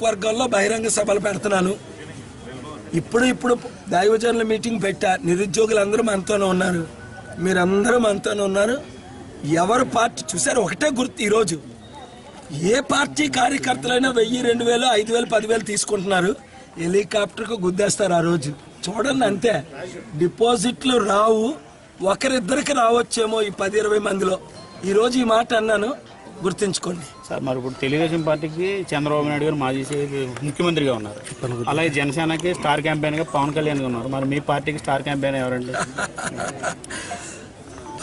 నియోజకవర్గాల్లో బహిరంగ సభలు పెడుతున్నాను. ఇప్పుడు దైవజనుల మీటింగ్ పెట్టా. నిరుద్యోగులందరూ మనతోనే ఉన్నారు, మీరందరూ మనతోనే ఉన్నారు. ఎవరు పార్టీ చూసారు ఒకటే గుర్తు, ఈరోజు ఏ పార్టీ కార్యకర్తలైనా 1000, 2000, 5000, 10,000 తీసుకుంటున్నారు. హెలికాప్టర్కు గుద్దేస్తారు ఆ రోజు. చూడండి అంతే. డిపాజిట్లు రావు, ఒకరిద్దరికి రావచ్చేమో ఈ 10-20 మందిలో. ఈరోజు ఈ మాట అన్నాను, గుర్తుంచుకోండి సార్. మరి ఇప్పుడు తెలుగుదేశం పార్టీకి చంద్రబాబు నాయుడు గారు మాజీ ముఖ్యమంత్రిగా ఉన్నారు, అలాగే జనసేనకి స్టార్ క్యాంపెయిన్ గా పవన్ కళ్యాణ్ ఉన్నారు. మరి మీ పార్టీకి స్టార్ క్యాంపెయిన్ ఎవరండి?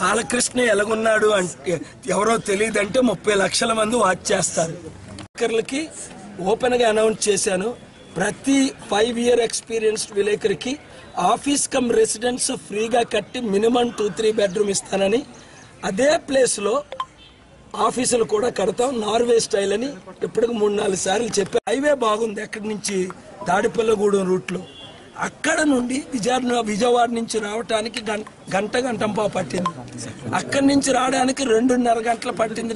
బాలకృష్ణ ఎలాగున్నాడు అంటే ఎవరో తెలియదంటే 30 లక్షల మంది వాచ్ చేస్తారు. విలేకరులకి ఓపెన్ గా అనౌన్స్ చేశాను, ప్రతి 5 ఇయర్ ఎక్స్పీరియన్స్డ్ విలేకరికి ఆఫీస్ కమ్ రెసిడెన్స్ ఫ్రీగా కట్టి మినిమం 2-3 బెడ్రూమ్ ఇస్తానని. అదే ప్లేస్ లో ఆఫీసులు కూడా కడతాం, నార్వే స్టైల్ అని ఇప్పటికి 3-4 సార్లు చెప్పి. హైవే బాగుంది, ఎక్కడి నుంచి తాడిపల్లగూడెం రూట్లో. అక్కడ నుండి విజయవాడ నుంచి రావడానికి గంటంపావు పట్టింది. అక్కడి నుంచి రావడానికి 2.5 గంటలు పట్టింది,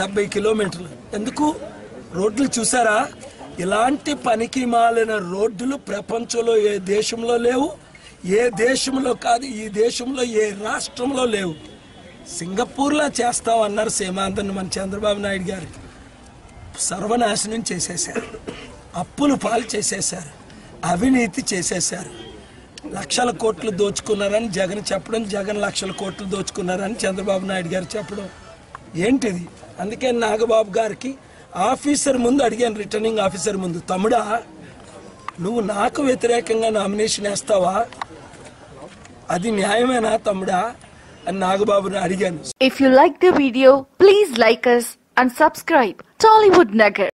70 కిలోమీటర్లు. ఎందుకు? రోడ్లు చూసారా? ఇలాంటి పనికి మాలిన రోడ్డులు ప్రపంచంలో ఏ దేశంలో లేవు, ఏ దేశంలో కాదు, ఈ దేశంలో ఏ రాష్ట్రంలో లేవు. సింగపూర్లో చేస్తామన్నారు సీమాంధ్రను మన చంద్రబాబు నాయుడు గారు. సర్వనాశనం చేసేశారు, అప్పులు పాలు చేసేశారు, అవినీతి చేసేశారు. లక్షల కోట్లు దోచుకున్నారని జగన్ చెప్పడం, జగన్ లక్షల కోట్లు దోచుకున్నారని చంద్రబాబు నాయుడు గారు చెప్పడం ఏంటిది? అందుకే నాగబాబు గారికి ఆఫీసర్ ముందు అడిగాను, రిటర్నింగ్ ఆఫీసర్ ముందు, తమ్ముడా నువ్వు నాకు వ్యతిరేకంగా నామినేషన్ వేస్తావా? అది న్యాయమేనా తమ్ముడా అని నాగబాబుని అడిగాను. If you like the video, please like us and subscribe Tollywood Nagar.